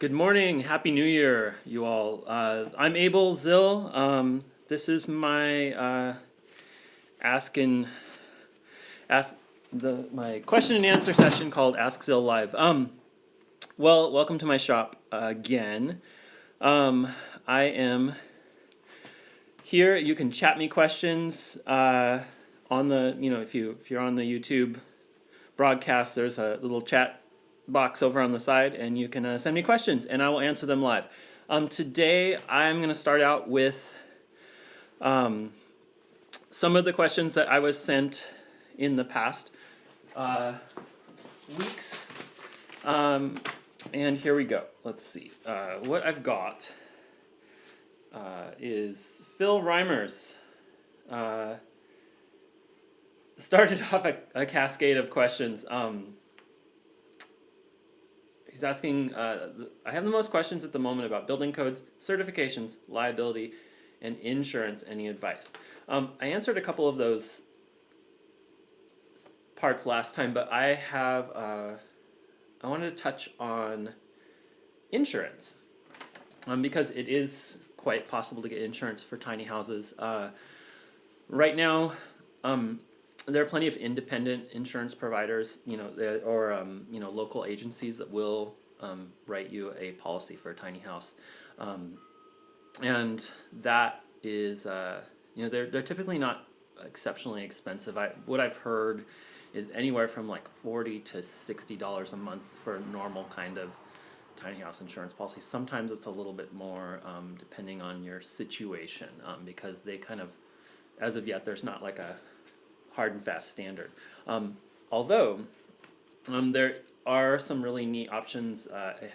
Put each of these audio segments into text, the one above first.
Good morning, Happy New Year, you all. I'm Abel Zyl. This is my my question and answer session called Ask Zyl Live. Welcome to my shop again. I am here. You can chat me questions on the if you're on the YouTube broadcast. There's a little chat box over on the side, and you can send me questions, and I will answer them live. Today, I'm going to start out with some of the questions that I was sent in the past weeks. And here we go. Let's see. What I've got is Phil Reimers. Started off a cascade of questions. He's asking, I have the most questions at the moment about building codes, certifications, liability, and insurance. Any advice? I answered a couple of those parts last time, but I wanted to touch on insurance because it is quite possible to get insurance for tiny houses. Right now, there are plenty of independent insurance providers, or local agencies that will write you a policy for a tiny house, and that is, they're typically not exceptionally expensive. What I've heard is anywhere from like $40 to $60 a month for a normal kind of tiny house insurance policy. Sometimes it's a little bit more depending on your situation, because they kind of, as of yet, there's not like a hard and fast standard. Although there are some really neat options.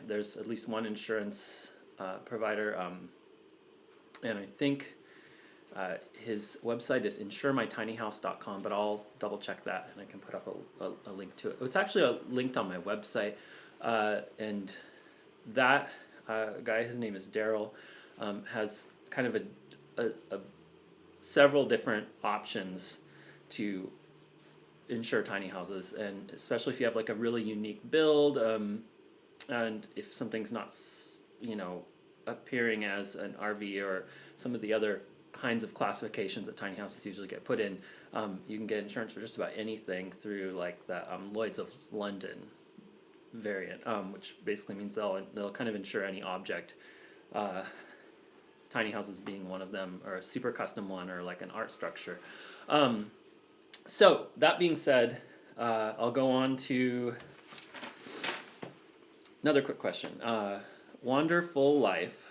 There's at least one insurance provider, and I think his website is insuremytinyhouse.com, but I'll double check that and I can put up a link to it. It's actually linked on my website, and that guy, his name is Daryl, has kind of a several different options to insure tiny houses, and especially if you have like a really unique build, and if something's not appearing as an RV or some of the other kinds of classifications that tiny houses usually get put in, you can get insurance for just about anything through like the Lloyd's of London variant, which basically means they'll kind of insure any object, tiny houses being one of them, or a super custom one, or like an art structure. So, that being said, I'll go on to another quick question. Wonderful Life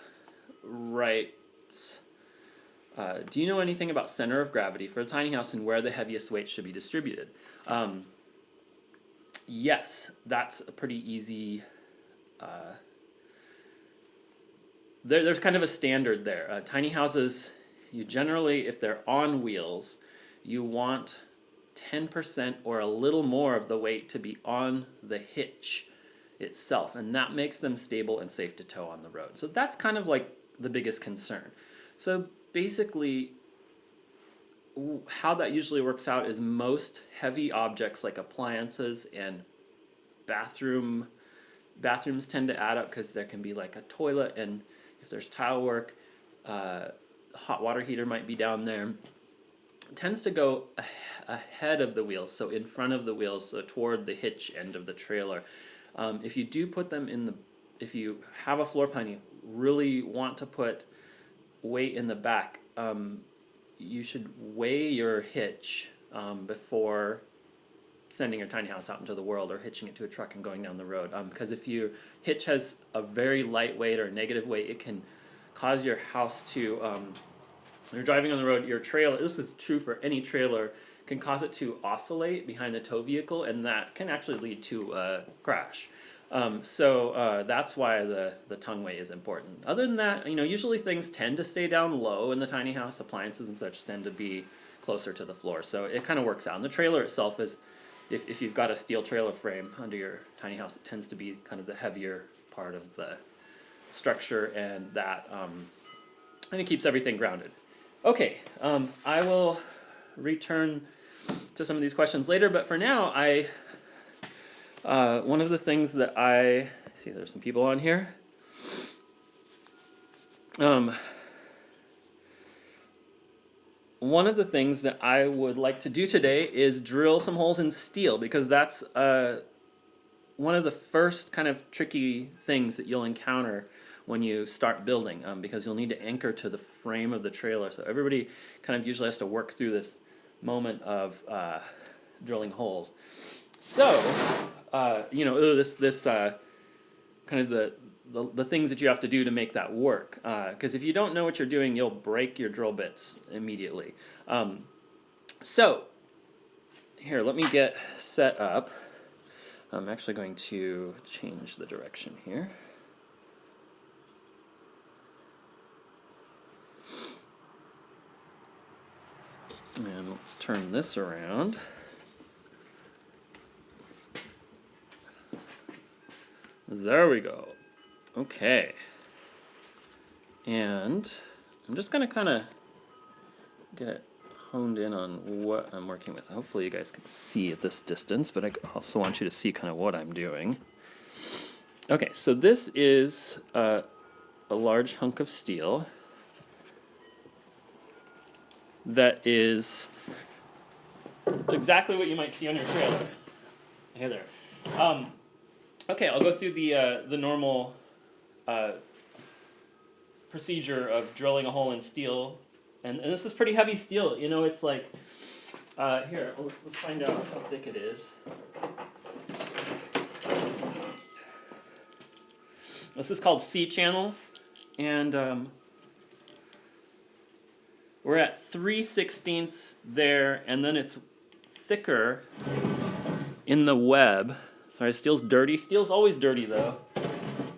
writes, do you know anything about center of gravity for a tiny house and where the heaviest weight should be distributed? Yes, that's a pretty easy... There's kind of a standard there. Tiny houses, you generally, if they're on wheels, you want 10% or a little more of the weight to be on the hitch itself, and that makes them stable and safe to tow on the road. So that's kind of like the biggest concern. So basically, how that usually works out is most heavy objects like appliances and bathrooms tend to add up, because there can be like a toilet, and if there's tile work, hot water heater might be down there. It tends to go ahead of the wheels, so in front of the wheels, so toward the hitch end of the trailer. If you do put them if you have a floor plan, you really want to put weight in the back, you should weigh your hitch before sending your tiny house out into the world, or hitching it to a truck and going down the road. Because if your hitch has a very light weight or negative weight, it can cause your house to... you're driving on the road, your trailer, this is true for any trailer, can cause it to oscillate behind the tow vehicle, and that can actually lead to a crash. So that's why the tongue weight is important. Other than that, usually things tend to stay down low in the tiny house. Appliances and such tend to be closer to the floor, so it kind of works out. And the trailer itself is, if you've got a steel trailer frame under your tiny house, it tends to be kind of the heavier part of the structure, and that and it keeps everything grounded. Okay, I will return to some of these questions later, but for now, one of the things that I see, there's some people on here. Um, one of the things that I would like to do today is drill some holes in steel, because that's one of the first kind of tricky things that you'll encounter when you start building, because you'll need to anchor to the frame of the trailer. So everybody kind of usually has to work through this moment of drilling holes. So, this kind of the things that you have to do to make that work. Because if you don't know what you're doing, you'll break your drill bits immediately. So, here, let me get set up. I'm actually going to change the direction here. And let's turn this around. There we go. Okay. And I'm just going to kind of get it honed in on what I'm working with. Hopefully you guys can see at this distance, but I also want you to see kind of what I'm doing. Okay, so this is a large hunk of steel that is exactly what you might see on your trailer. Hey there. Okay, I'll go through the normal procedure of drilling a hole in steel, and this is pretty heavy steel. You know, it's like here. Let's find out how thick it is. This is called C-channel, and we're at 3/16 there, and then it's thicker in the web. Sorry, steel's dirty. Steel's always dirty though,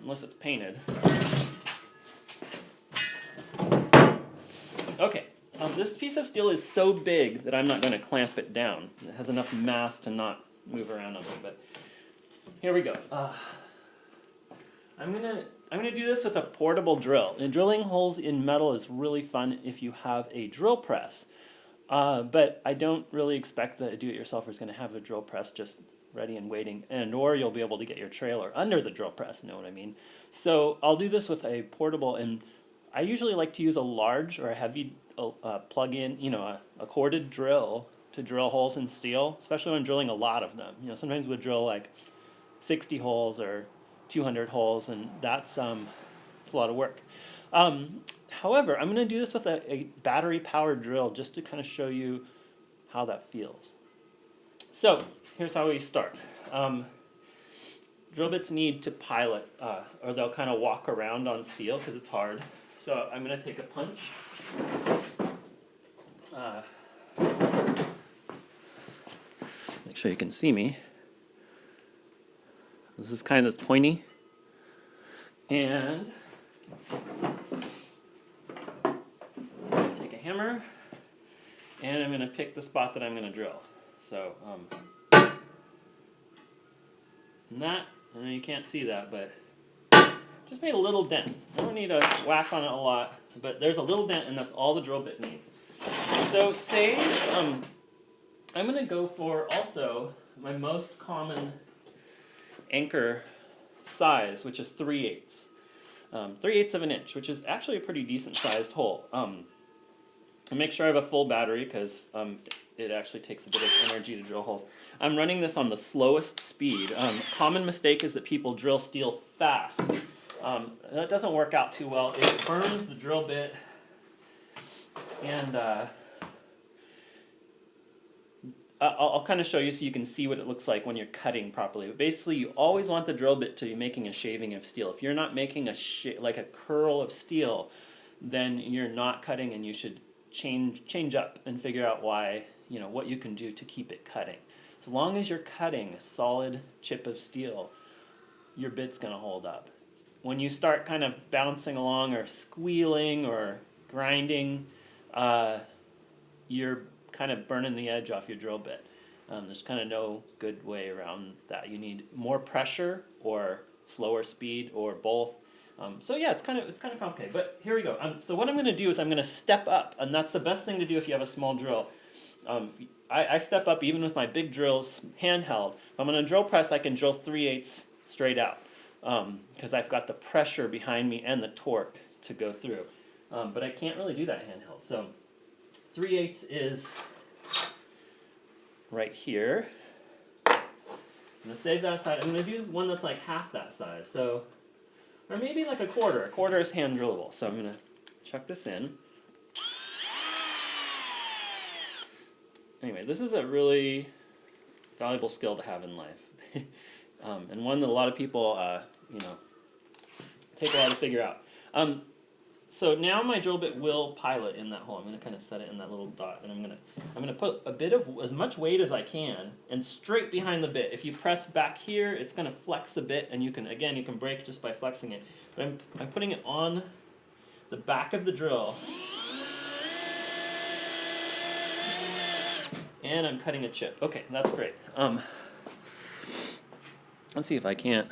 unless it's painted. Okay, this piece of steel is so big that I'm not going to clamp it down. It has enough mass to not move around on me. But here we go. I'm gonna do this with a portable drill. And drilling holes in metal is really fun if you have a drill press. But I don't really expect that a do-it-yourselfer is going to have a drill press just ready and waiting, or you'll be able to get your trailer under the drill press, you know what I mean? So I'll do this with a portable, and I usually like to use a large or a heavy plug-in, a corded drill to drill holes in steel, especially when I'm drilling a lot of them. Sometimes we'll drill like 60 holes or 200 holes, and that's a lot of work. However, I'm going to do this with a battery-powered drill just to kind of show you how that feels. So here's how we start. Drill bits need to pilot, or they'll kind of walk around on steel because it's hard. So I'm going to take a punch. Make sure you can see me. This is kind of pointy. And take a hammer, and I'm going to pick the spot that I'm going to drill. So, and that, I know you can't see that, but just made a little dent. I don't need to whack on it a lot, but there's a little dent, and that's all the drill bit needs. So say I'm going to go for also my most common anchor size, which is 3/8. 3/8 of an inch, which is actually a pretty decent sized hole. I make sure I have a full battery because it actually takes a bit of energy to drill holes. I'm running this on the slowest speed. Common mistake is that people drill steel fast. That doesn't work out too well. It burns the drill bit, and I'll kind of show you so you can see what it looks like when you're cutting properly. But basically, you always want the drill bit to be making a shaving of steel. If you're not making like a curl of steel, then you're not cutting, and you should change up and figure out why, what you can do to keep it cutting. As long as you're cutting a solid chip of steel, your bit's going to hold up. When you start kind of bouncing along or squealing or grinding, you're kind of burning the edge off your drill bit. There's kind of no good way around that. You need more pressure or slower speed or both. So yeah, it's kind of complicated. But here we go. So what I'm going to do is I'm going to step up, and that's the best thing to do if you have a small drill. I step up even with my big drills handheld. If I'm going to drill press, I can drill 3/8 straight out because I've got the pressure behind me and the torque to go through. But I can't really do that handheld. So 3/8 is right here. I'm going to save that aside. I'm going to do one that's like half that size. So, or maybe like a quarter. A quarter is hand drillable. So I'm going to chuck this in. Anyway, this is a really valuable skill to have in life. And one that a lot of people, take a while to figure out. So now my drill bit will pilot in that hole. I'm going to kind of set it in that little dot, and I'm going to put a bit of as much weight as I can, and straight behind the bit. If you press back here, it's going to flex a bit, and you can brake just by flexing it. But I'm putting it on the back of the drill, and I'm cutting a chip. Okay, that's great. Let's see if I can't.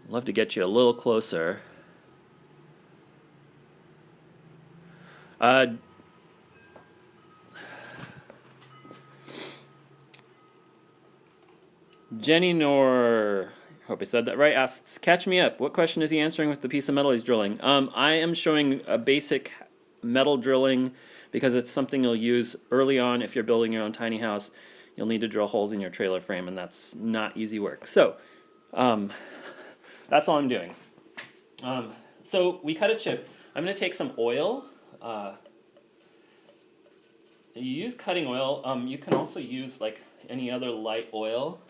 I'd love to get you a little closer. Jenny Nor, hope I said that right, asks, catch me up. What question is he answering with the piece of metal he's drilling? I am showing a basic metal drilling because it's something you'll use early on if you're building your own tiny house. You'll need to drill holes in your trailer frame, and that's not easy work. So that's all I'm doing. So we cut a chip. I'm going to take some oil. You use cutting oil. You can also use like any other light oil.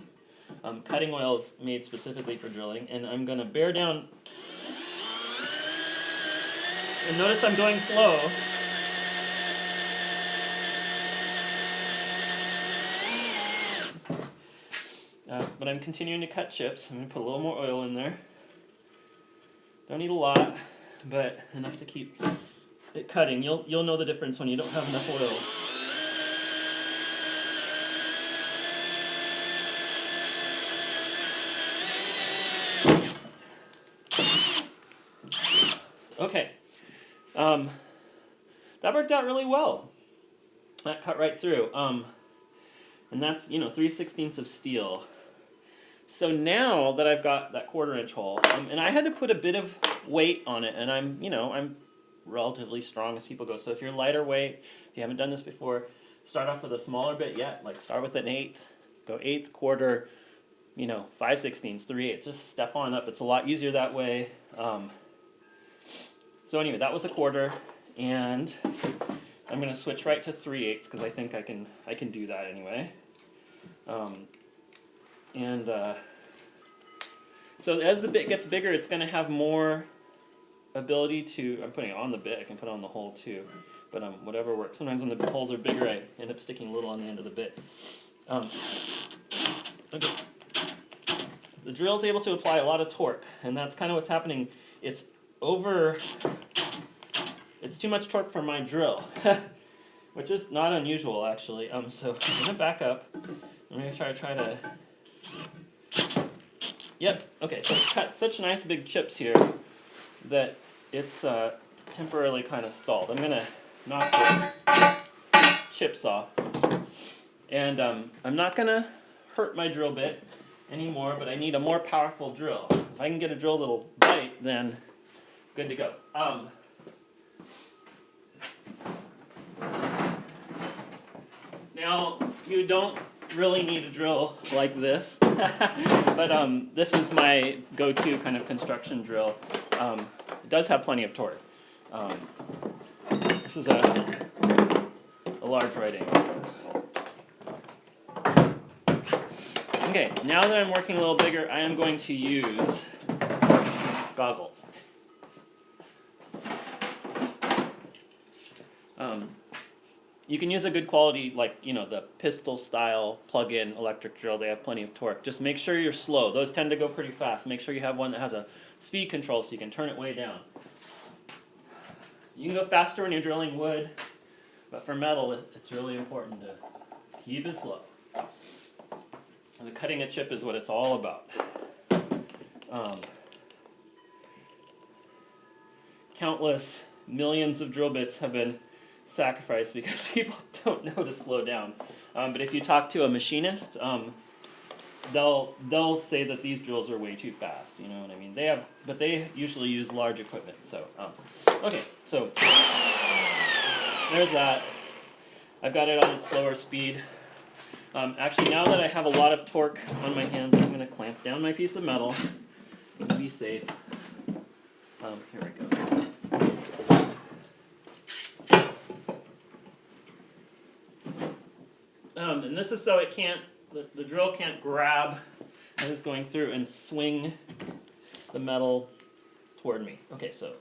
Cutting oil is made specifically for drilling, and I'm going to bear down. And notice I'm going slow. But I'm continuing to cut chips. I'm going to put a little more oil in there. Don't need a lot, but enough to keep it cutting. You'll know the difference when you don't have enough oil. Okay, that worked out really well. That cut right through, and that's 3/16 of steel. So now that I've got that 1/4 inch hole, and I had to put a bit of weight on it, and I'm relatively strong as people go. So if you're lighter weight, if you haven't done this before, start off with a smaller bit yet. Like start with an 1/8, go 1/8, 1/4, 5/16, 3/8. Just step on up. It's a lot easier that way. So anyway, that was a 1/4, and I'm going to switch right to 3/8 because I think I can do that anyway. So as the bit gets bigger, it's going to have more ability to. I'm putting it on the bit. I can put it on the hole too, but whatever works. Sometimes when the holes are bigger, I end up sticking a little on the end of the bit. Okay. The drill is able to apply a lot of torque, and that's kind of what's happening. It's too much torque for my drill, which is not unusual actually. So I'm gonna back up. I'm gonna try to. Yep. Okay. So it's cut such nice big chips here that it's temporarily kind of stalled. I'm gonna knock the chips off, and I'm not gonna hurt my drill bit anymore. But I need a more powerful drill. If I can get a drill that'll bite, then good to go. Now, you don't really need a drill like this, but this is my go-to kind of construction drill. It does have plenty of torque. This is a large right angle. Okay, now that I'm working a little bigger, I am going to use goggles. You can use a good quality, like, the pistol style plug-in electric drill. They have plenty of torque. Just make sure you're slow. Those tend to go pretty fast. Make sure you have one that has a speed control so you can turn it way down. You can go faster when you're drilling wood, but for metal, it's really important to keep it slow. And the cutting a chip is what it's all about. Countless millions of drill bits have been sacrificed because people don't know to slow down. But if you talk to a machinist, they'll say that these drills are way too fast. You know what I mean? But they usually use large equipment. So okay, so there's that. I've got it on its slower speed. Actually, now that I have a lot of torque on my hands, I'm going to clamp down my piece of metal to be safe. Here we go. And this is so it can't, the drill can't grab as it's going through and swing the metal toward me. Okay, so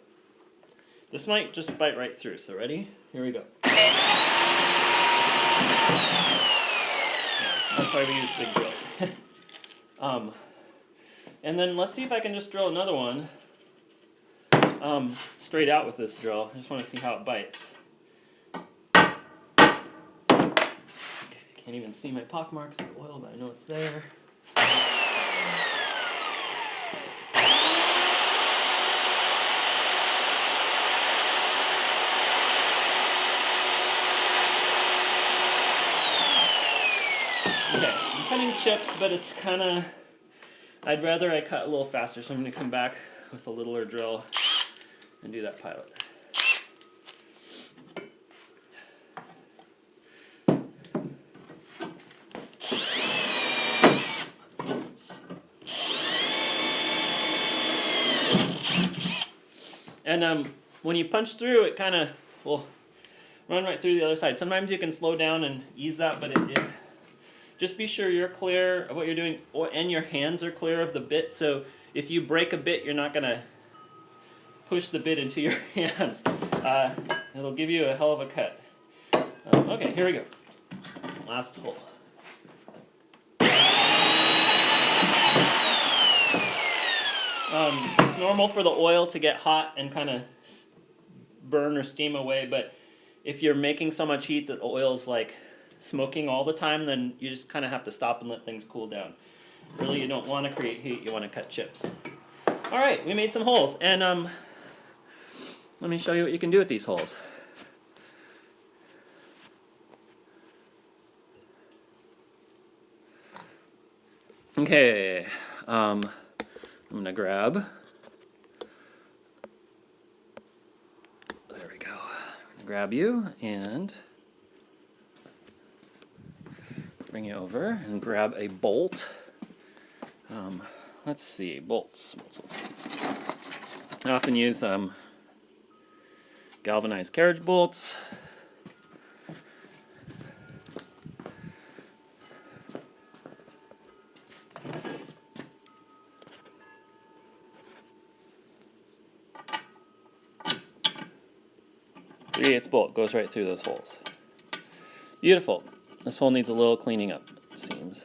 this might just bite right through. So ready? Here we go. That's why we use big drills. And then let's see if I can just drill another one straight out with this drill. I just want to see how it bites. Can't even see my pock marks of oil, but I know it's there. Okay, I'm cutting chips, but it's kind of, I'd rather I cut a little faster, so I'm going to come back with a littler drill and do that pilot. And when you punch through, it kind of will run right through the other side. Sometimes you can slow down and ease that, but just be sure you're clear of what you're doing, and your hands are clear of the bit. So if you break a bit, you're not going to push the bit into your hands. It'll give you a hell of a cut. Okay, here we go. Last hole. It's normal for the oil to get hot and kind of burn or steam away, but if you're making so much heat that the oil's like smoking all the time, then you just kind of have to stop and let things cool down. Really, you don't want to create heat, you want to cut chips. All right, we made some holes, and let me show you what you can do with these holes. Okay, I'm going to grab, there we go, I'm going to grab you and bring you over and grab a bolt. Let's see, bolts. I often use galvanized carriage bolts. .3/8 bolt goes right through those holes. Beautiful. This hole needs a little cleaning up, it seems.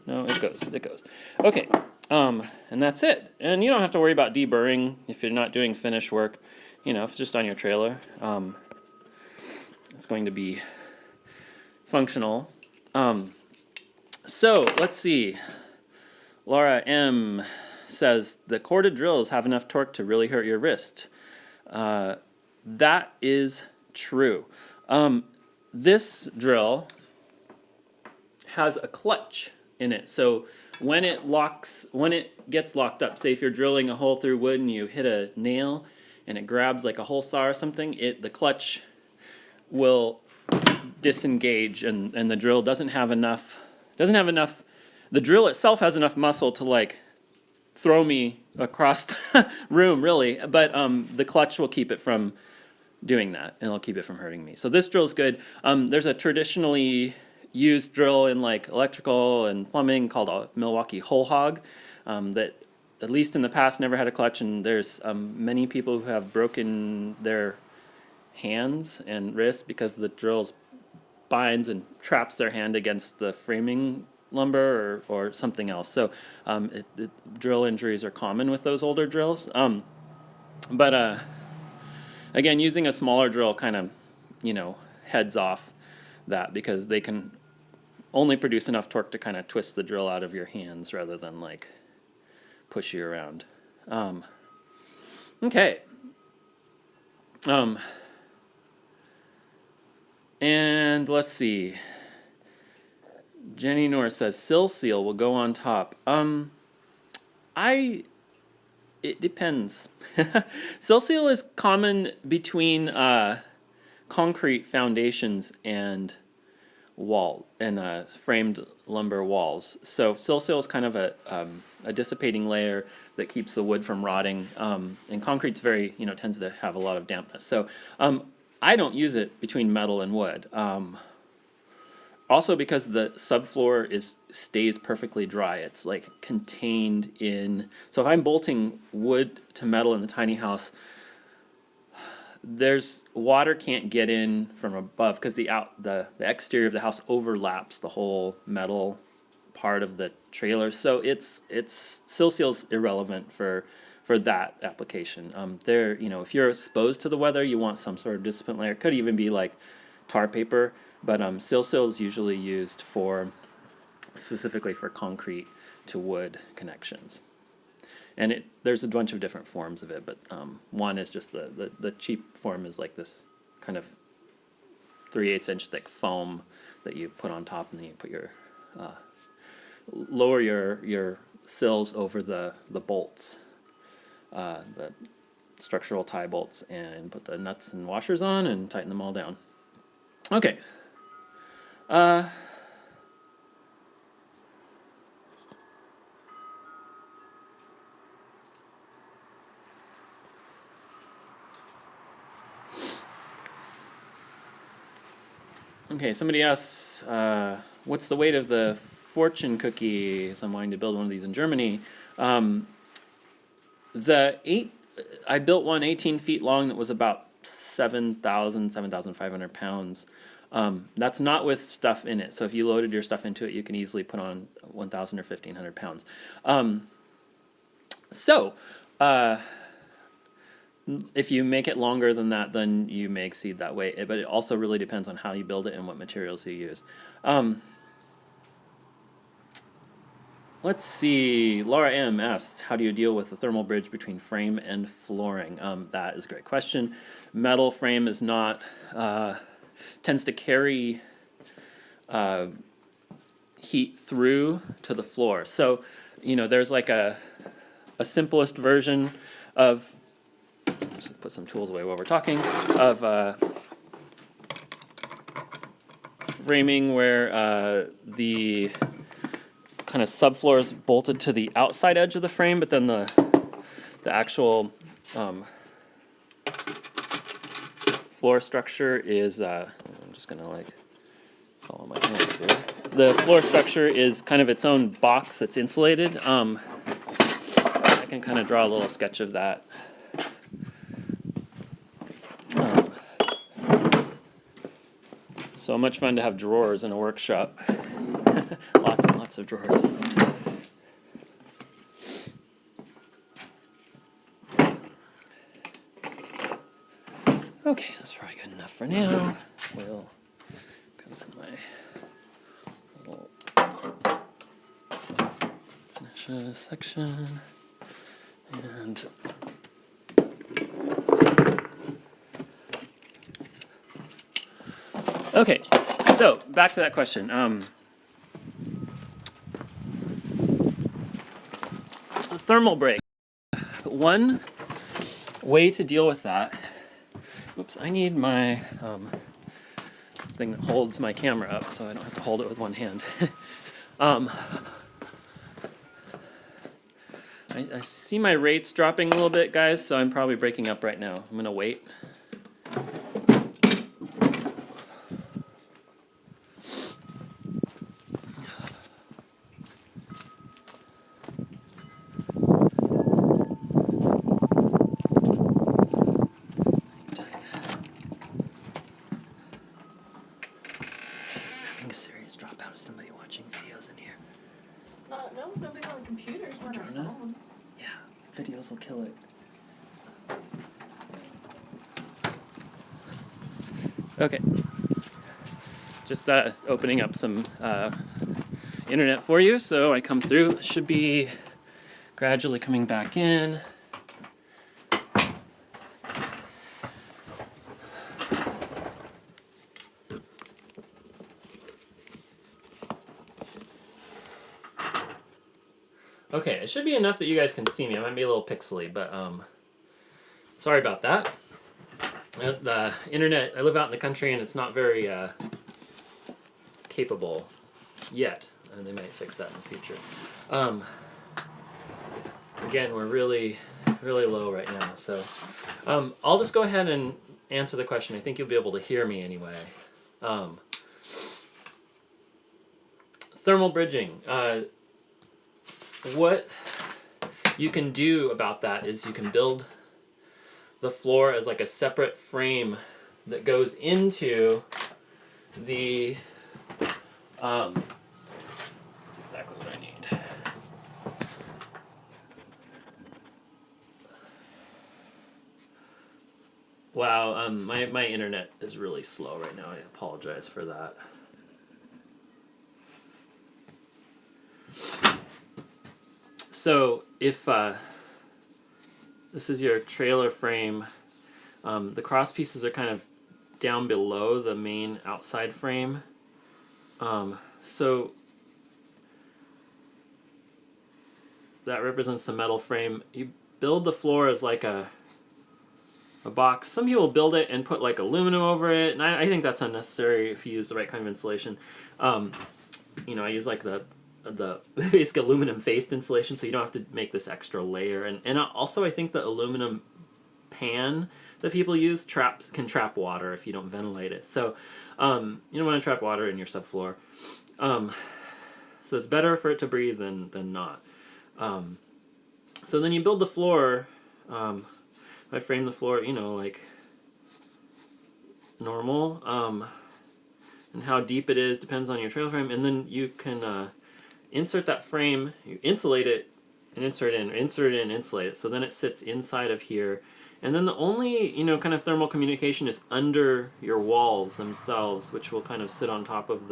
No, it goes. It goes. Okay, and that's it. And you don't have to worry about deburring if you're not doing finish work. You know, if it's just on your trailer, it's going to be functional. So let's see. Laura M says the corded drills have enough torque to really hurt your wrist. That is true. This drill has a clutch in it, so when it gets locked up, say if you're drilling a hole through wood and you hit a nail and it grabs like a hole saw or something, the clutch will disengage, and the drill doesn't have enough. The drill itself has enough muscle to like throw me across the room, really, but the clutch will keep it from doing that, and it'll keep it from hurting me. So this drill's good. There's a traditionally used drill in like electrical and plumbing called a Milwaukee Whole Hog that, at least in the past, never had a clutch, and there's many people who have broken their hands and wrists because the drill binds and traps their hand against the framing lumber or something else. So drill injuries are common with those older drills. But again, using a smaller drill kind of, heads off that, because they can only produce enough torque to kind of twist the drill out of your hands rather than like push you around. Okay. And let's see. Jenny Norris says sill seal will go on top. It depends. Sill seal is common between concrete foundations and framed lumber walls. So sill seal is kind of a dissipating layer that keeps the wood from rotting. And concrete's tends to have a lot of dampness. So I don't use it between metal and wood. Also because the subfloor stays perfectly dry. It's like contained in. So if I'm bolting wood to metal in the tiny house, water can't get in from above because the exterior of the house overlaps the whole metal part of the trailer. So sill seal's irrelevant for that application. If you're exposed to the weather, you want some sort of dissipant layer. It could even be like tar paper, but sill seal is usually used specifically for concrete to wood connections. And there's a bunch of different forms of it, but one is just the cheap form is like this kind of 3/8 inch thick foam that you put on top, and then you put lower your sills over the bolts, the structural tie bolts, and put the nuts and washers on and tighten them all down. Okay. Okay, somebody asks, what's the weight of the fortune cookie? So I'm wanting to build one of these in Germany. I built one 18 feet long that was about 7,500 pounds. That's not with stuff in it. So if you loaded your stuff into it, you can easily put on 1,000 or 1,500 pounds. If you make it longer than that, then you may exceed that weight. But it also really depends on how you build it and what materials you use. Let's see. Laura M. asks, how do you deal with the thermal bridge between frame and flooring? That is a great question. Metal frame is not, tends to carry heat through to the floor. So, there's like a simplest version of, just put some tools away while we're talking, of framing where the kind of subfloor is bolted to the outside edge of the frame, but then the actual floor structure is, I'm just going to follow my hands here. The floor structure is kind of its own box that's insulated. I can kind of draw a little sketch of that. It's so much fun to have drawers in a workshop. Lots and lots of drawers. Okay, that's probably good enough for now. We'll go to my little finish section. And okay, so back to that question. The thermal break. One way to deal with that. Oops, I need my thing that holds my camera up so I don't have to hold it with one hand. I see my rates dropping a little bit, guys, so I'm probably breaking up right now. I'm going to wait. Having a serious dropout of somebody watching videos in here. No, nobody on the computers. We're on our phones. Yeah, videos will kill it. Okay. Just opening up some internet for you, so I come through. It should be gradually coming back in. Okay, it should be enough that you guys can see me. I might be a little pixely, but sorry about that. The internet, I live out in the country and it's not very capable yet, and they might fix that in the future. Again, we're really low right now, so I'll just go ahead and answer the question. I think you'll be able to hear me anyway. Thermal bridging. What you can do about that is you can build the floor as like a separate frame that goes into the that's exactly what I need. Wow, my internet is really slow right now. I apologize for that. So if this is your trailer frame, the cross pieces are kind of down below the main outside frame. So that represents the metal frame. You build the floor as like a box. Some people build it and put like aluminum over it, and I think that's unnecessary if you use the right kind of insulation. You know, I use like the basic aluminum faced insulation, so you don't have to make this extra layer. And also, I think the aluminum pan that people use can trap water if you don't ventilate it. So you don't want to trap water in your subfloor. So it's better for it to breathe than not. So then you build the floor. I frame the floor, you know, like normal. And how deep it is depends on your trailer frame. And then you can insert that frame, you insulate it, and insert it in, insulate it. So then it sits inside of here. And then the only, you know, kind of thermal communication is under your walls themselves, which will kind of sit on top of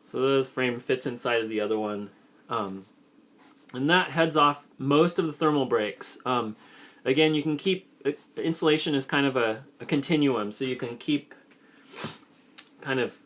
so this frame fits inside of the other one. And that heads off most of the thermal breaks. Again, you can keep, insulation is kind of a continuum, so you can keep kind of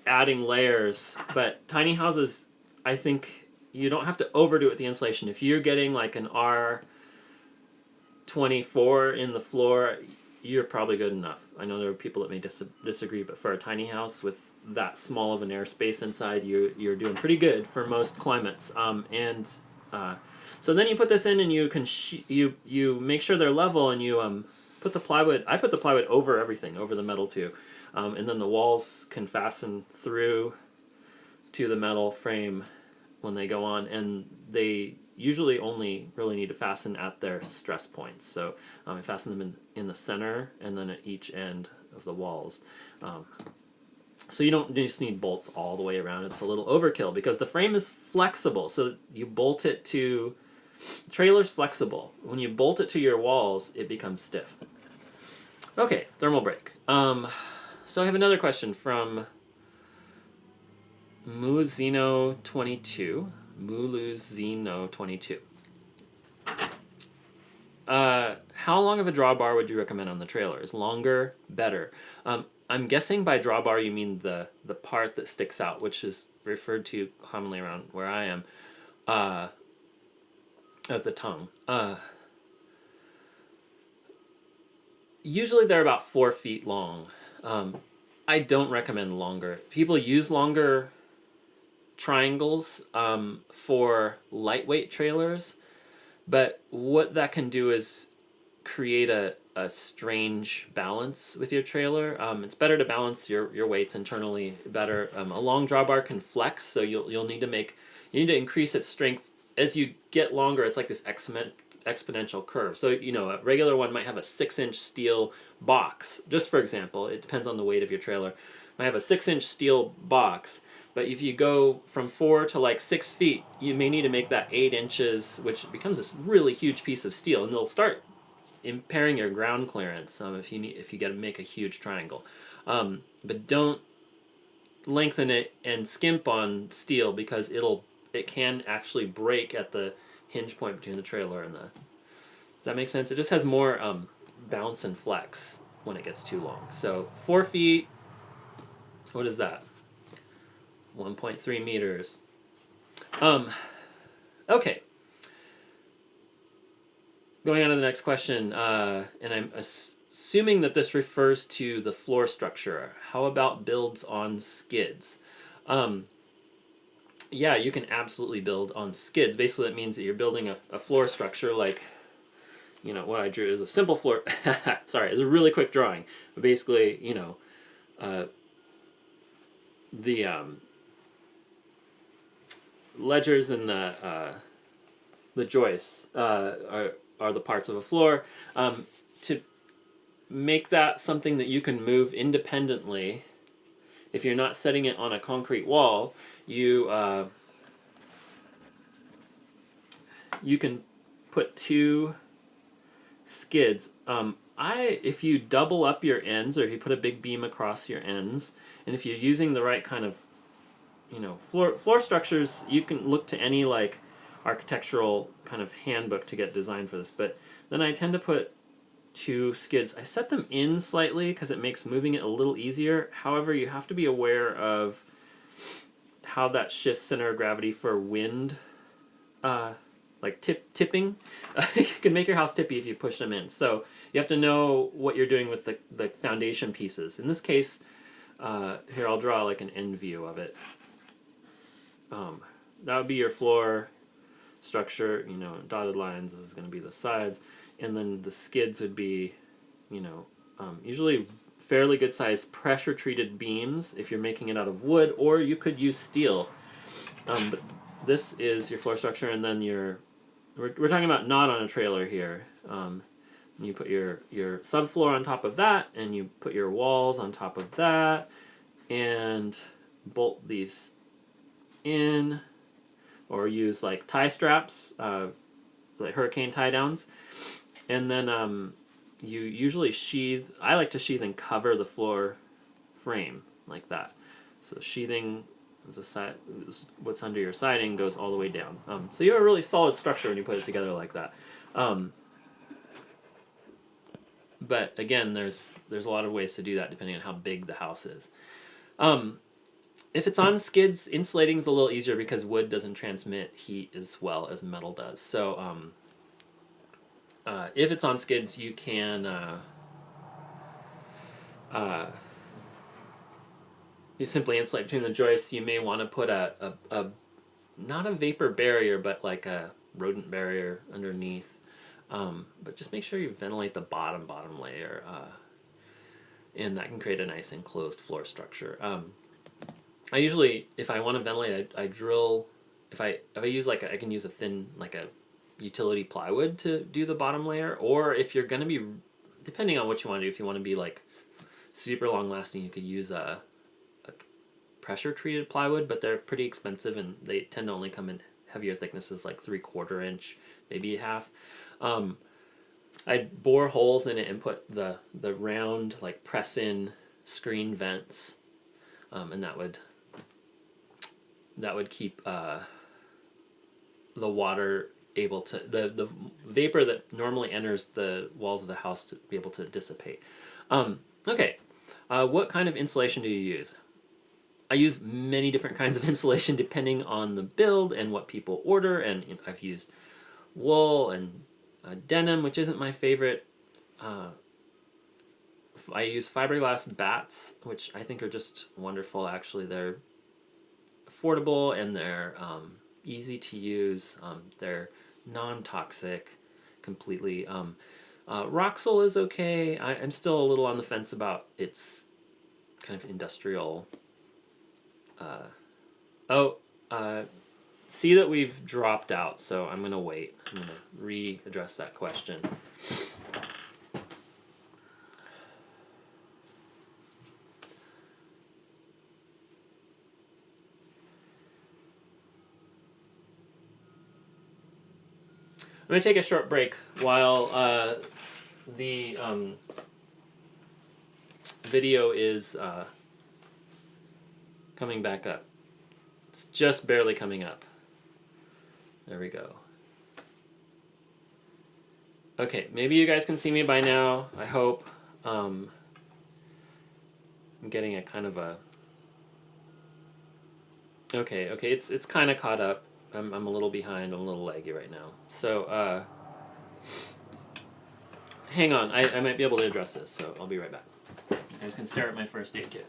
adding layers. But tiny houses, I think you don't have to overdo it with the insulation. If you're getting like an R24 in the floor, you're probably good enough. I know there are people that may disagree, but for a tiny house with that small of an airspace inside, you're doing pretty good for most climates. So then you put this in, and you can you make sure they're level, and you put the plywood. I put the plywood over everything, over the metal too, and then the walls can fasten through to the metal frame when they go on, and they usually only really need to fasten at their stress points. So I fasten them in the center and then at each end of the walls. So you don't just need bolts all the way around. It's a little overkill because the frame is flexible. So you bolt it to... The trailer's flexible. When you bolt it to your walls, it becomes stiff. Okay, thermal break. So I have another question from Muluzino22. Muluzino22. How long of a drawbar would you recommend on the trailer? Is longer better? I'm guessing by drawbar you mean the part that sticks out, which is referred to commonly around where I am as the tongue. Usually they're about 4 feet long. I don't recommend longer. People use longer triangles for lightweight trailers, but what that can do is create a strange balance with your trailer. It's better to balance your weights internally better. A long drawbar can flex, so you'll need to increase its strength as you get longer. It's like this exponential curve. So you know, a regular one might have a 6-inch steel box. Just for example, it depends on the weight of your trailer. Might have a 6-inch steel box, but if you go from 4 to like 6 feet, you may need to make that 8 inches, which becomes this really huge piece of steel, and it'll start impairing your ground clearance if you get to make a huge triangle. But don't lengthen it and skimp on steel because it can actually break at the hinge point between the trailer and the... Does that make sense? It just has more bounce and flex when it gets too long. So 4 feet, what is that? 1.3 meters. Okay. Going on to the next question, and I'm assuming that this refers to the floor structure. How about builds on skids? Yeah, you can absolutely build on skids. Basically, that means that you're building a floor structure like, you know, what I drew is a simple floor. Sorry, it's a really quick drawing. But basically, you know, the ledgers and the joists are the parts of a floor. To make that something that you can move independently, if you're not setting it on a concrete wall, you can put two skids. If you double up your ends, or if you put a big beam across your ends, and if you're using the right kind of, you know, floor structures, you can look to any like architectural kind of handbook to get designed for this. But then I tend to put two skids. I set them in slightly because it makes moving it a little easier. However, you have to be aware of how that shifts center of gravity for wind, like tipping. You can make your house tippy if you push them in. So you have to know what you're doing with the foundation pieces. In this case, here I'll draw like an end view of it. That would be your floor structure, you know, dotted lines. This is going to be the sides. And then the skids would be, you know, usually fairly good sized pressure treated beams if you're making it out of wood, or you could use steel. But this is your floor structure, and then we're talking about not on a trailer here. You put your subfloor on top of that, and you put your walls on top of that, and bolt these in, or use like tie straps, like hurricane tie downs. And then you usually sheathe. I like to sheathe and cover the floor frame like that. So sheathing, what's under your siding goes all the way down. So you have a really solid structure when you put it together like that. But again, there's a lot of ways to do that depending on how big the house is. If it's on skids, insulating is a little easier because wood doesn't transmit heat as well as metal does. So if it's on skids, you can you simply insulate between the joists. You may want to put a not a vapor barrier, but like a rodent barrier underneath. But just make sure you ventilate the bottom layer, and that can create a nice enclosed floor structure. I usually, if I want to ventilate, I drill. If I use I can use a thin like a utility plywood to do the bottom layer, or if you're going to be, depending on what you want to do, if you want to be like super long lasting, you could use a pressure treated plywood, but they're pretty expensive and they tend to only come in heavier thicknesses like 3/4 inch, maybe a half. I'd bore holes in it and put the round like press in screen vents, and that would keep the water able to, the vapor that normally enters the walls of the house to be able to dissipate. Okay, what kind of insulation do you use? I use many different kinds of insulation depending on the build and what people order, and I've used wool and denim, which isn't my favorite. I use fiberglass bats, which I think are just wonderful. Actually, they're affordable and they're easy to use. They're non-toxic completely. Roxol is okay. I'm still a little on the fence about its kind of industrial. See that we've dropped out, so I'm going to wait. I'm going to readdress that question. I'm going to take a short break while the video is coming back up. It's just barely coming up. There we go. Okay, maybe you guys can see me by now, I hope. I'm getting a kind of a Okay, it's kind of caught up. I'm a little behind. I'm a little laggy right now. So hang on. I might be able to address this. So I'll be right back. You guys can stare at my first aid kit.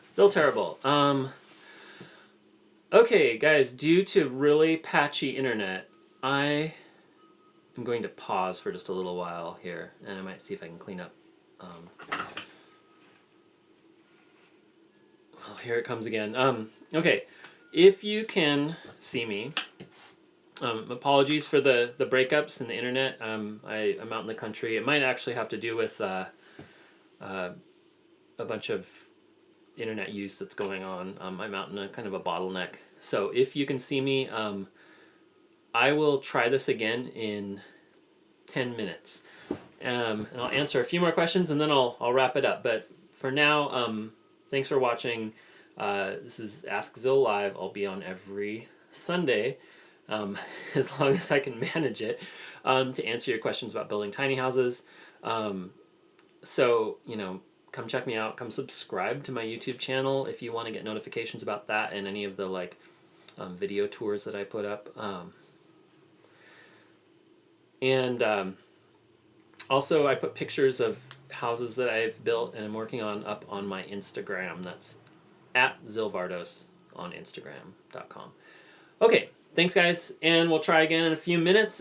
Still terrible. Okay, guys, due to really patchy internet, I am going to pause for just a little while here, and I might see if I can clean up. Well, here it comes again. Okay, if you can see me, apologies for the breakups in the internet. I'm out in the country. It might actually have to do with a bunch of internet use that's going on. I'm out in a kind of a bottleneck. So if you can see me, I will try this again in 10 minutes. And I'll answer a few more questions and then I'll wrap it up. But for now, thanks for watching. This is Ask Zyl Live. I'll be on every Sunday, as long as I can manage it, to answer your questions about building tiny houses. So, come check me out. Come subscribe to my YouTube channel if you want to get notifications about that and any of the video tours that I put up. Also, I put pictures of houses that I've built and I'm working on up on my Instagram. That's at Zyl Vardos on Instagram.com. Okay, thanks guys, and we'll try again in a few minutes.